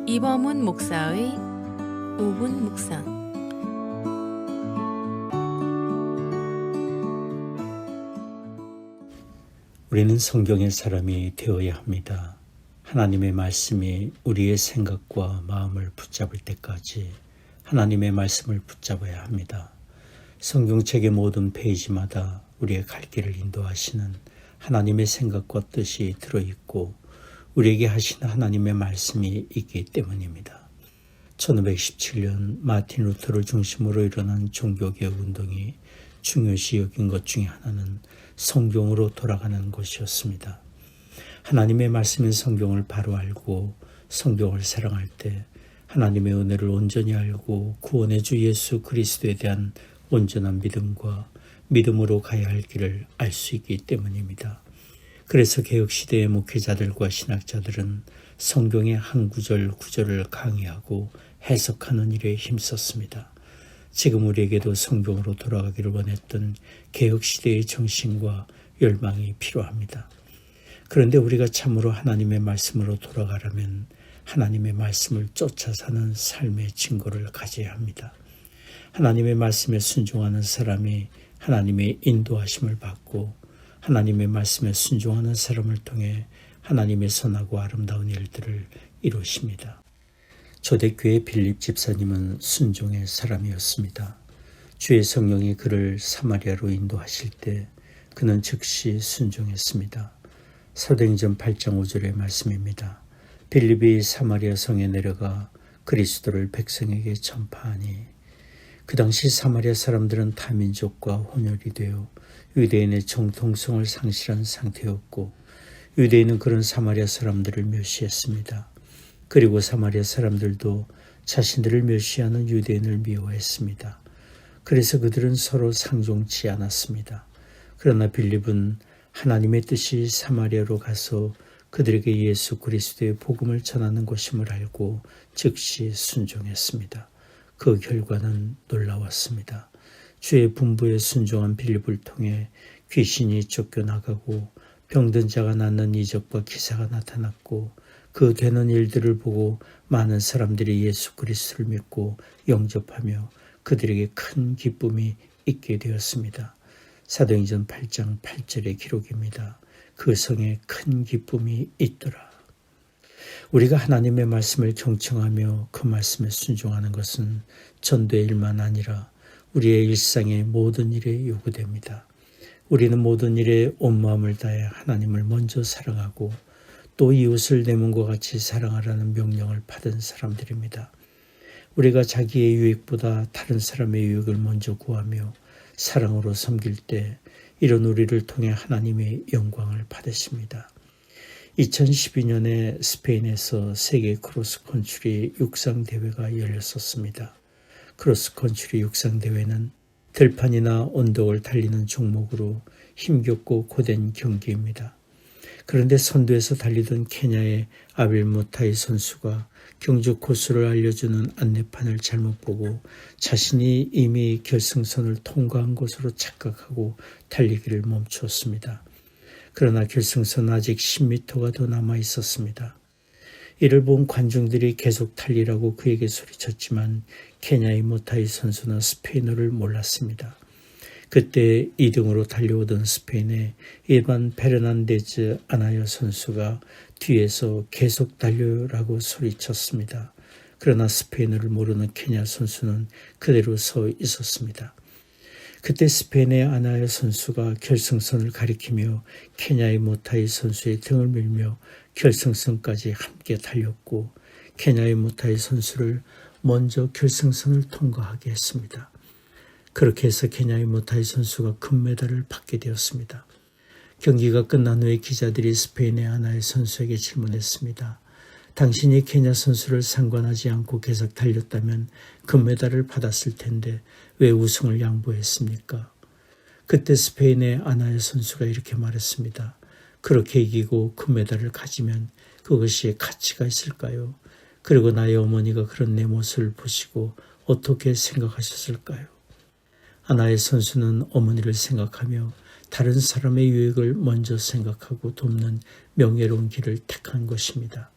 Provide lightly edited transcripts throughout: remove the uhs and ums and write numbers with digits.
이범훈 목사의 5분 묵상. 우리는 성경의 사람이 되어야 합니다. 하나님의 말씀이 우리의 생각과 마음을 붙잡을 때까지 하나님의 말씀을 붙잡아야 합니다. 성경책의 모든 페이지마다 우리의 갈 길을 인도하시는 하나님의 생각과 뜻이 들어있고 우리에게 하신 하나님의 말씀이 있기 때문입니다. 1517년 마틴 루터를 중심으로 일어난 종교개혁 운동이 중요시 여긴 것 중에 하나는 성경으로 돌아가는 것이었습니다. 하나님의 말씀인 성경을 바로 알고 성경을 사랑할 때 하나님의 은혜를 온전히 알고 구원의 주 예수 그리스도에 대한 온전한 믿음과 믿음으로 가야 할 길을 알 수 있기 때문입니다. 그래서 개혁시대의 목회자들과 신학자들은 성경의 한 구절을 강의하고 해석하는 일에 힘썼습니다. 지금 우리에게도 성경으로 돌아가기를 원했던 개혁시대의 정신과 열망이 필요합니다. 그런데 우리가 참으로 하나님의 말씀으로 돌아가려면 하나님의 말씀을 쫓아 사는 삶의 증거를 가져야 합니다. 하나님의 말씀에 순종하는 사람이 하나님의 인도하심을 받고 하나님의 말씀에 순종하는 사람을 통해 하나님의 선하고 아름다운 일들을 이루십니다. 초대교회 빌립 집사님은 순종의 사람이었습니다. 주의 성령이 그를 사마리아로 인도하실 때 그는 즉시 순종했습니다. 사도행전 8장 5절의 말씀입니다. 빌립이 사마리아 성에 내려가 그리스도를 백성에게 전파하니 그 당시 사마리아 사람들은 타민족과 혼혈이 되어 유대인의 정통성을 상실한 상태였고 유대인은 그런 사마리아 사람들을 멸시했습니다. 그리고 사마리아 사람들도 자신들을 멸시하는 유대인을 미워했습니다. 그래서 그들은 서로 상종치 않았습니다. 그러나 빌립은 하나님의 뜻이 사마리아로 가서 그들에게 예수 그리스도의 복음을 전하는 것임을 알고 즉시 순종했습니다. 그 결과는 놀라웠습니다. 주의 분부에 순종한 빌립을 통해 귀신이 쫓겨나가고 병든 자가 낫는 이적과 기사가 나타났고 그 되는 일들을 보고 많은 사람들이 예수 그리스도를 믿고 영접하며 그들에게 큰 기쁨이 있게 되었습니다. 사도행전 8장 8절의 기록입니다. 그 성에 큰 기쁨이 있더라. 우리가 하나님의 말씀을 경청하며 그 말씀에 순종하는 것은 전도의 일만 아니라 우리의 일상의 모든 일에 요구됩니다. 우리는 모든 일에 온 마음을 다해 하나님을 먼저 사랑하고 또 이웃을 내 몸과 같이 사랑하라는 명령을 받은 사람들입니다. 우리가 자기의 유익보다 다른 사람의 유익을 먼저 구하며 사랑으로 섬길 때 이런 우리를 통해 하나님의 영광을 받으십니다. 2012년에 스페인에서 세계 크로스컨트리 육상대회가 열렸었습니다. 크로스컨트리 육상대회는 들판이나 언덕을 달리는 종목으로 힘겹고 고된 경기입니다. 그런데 선두에서 달리던 케냐의 아빌 모타이 선수가 경주 코스를 알려주는 안내판을 잘못 보고 자신이 이미 결승선을 통과한 것으로 착각하고 달리기를 멈추었습니다. 그러나 결승선 아직 10m가 더 남아 있었습니다. 이를 본 관중들이 계속 달리라고 그에게 소리쳤지만 케냐의 모타이 선수는 스페인어를 몰랐습니다. 그때 2등으로 달려오던 스페인의 일반 페르난데즈 아나요 선수가 뒤에서 계속 달려라고 소리쳤습니다. 그러나 스페인어를 모르는 케냐 선수는 그대로 서 있었습니다. 그때 스페인의 아나요 선수가 결승선을 가리키며 케냐의 모타이 선수의 등을 밀며 결승선까지 함께 달렸고 케냐의 모타이 선수를 먼저 결승선을 통과하게 했습니다. 그렇게 해서 케냐의 모타이 선수가 금메달을 받게 되었습니다. 경기가 끝난 후에 기자들이 스페인의 아나의 선수에게 질문했습니다. 당신이 케냐 선수를 상관하지 않고 계속 달렸다면 금메달을 받았을 텐데 왜 우승을 양보했습니까? 그때 스페인의 아나의 선수가 이렇게 말했습니다. 그렇게 이기고 금메달을 가지면 그것이 가치가 있을까요? 그리고 나의 어머니가 그런 내 모습을 보시고 어떻게 생각하셨을까요? 아나의 선수는 어머니를 생각하며 다른 사람의 유익을 먼저 생각하고 돕는 명예로운 길을 택한 것입니다.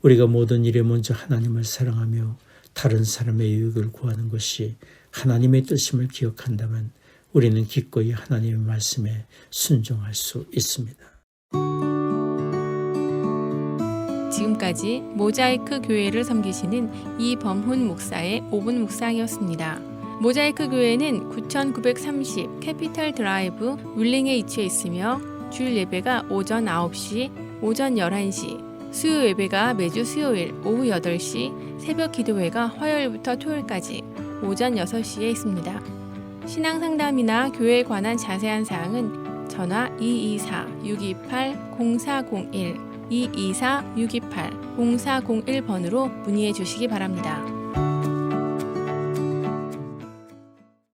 우리가 모든 일에 먼저 하나님을 사랑하며 다른 사람의 유익을 구하는 것이 하나님의 뜻임을 기억한다면 우리는 기꺼이 하나님의 말씀에 순종할 수 있습니다. 지금까지 모자이크 교회를 섬기시는 이범훈 목사의 5분 묵상이었습니다. 모자이크 교회는 9930 캐피탈 드라이브 윌링에 위치해 있으며 주일 예배가 오전 9시, 오전 11시, 수요 예배가 매주 수요일 오후 8시, 새벽 기도회가 화요일부터 토요일까지 오전 6시에 있습니다. 신앙 상담이나 교회에 관한 자세한 사항은 전화 224-628-0401, 224-628-0401번으로 문의해 주시기 바랍니다.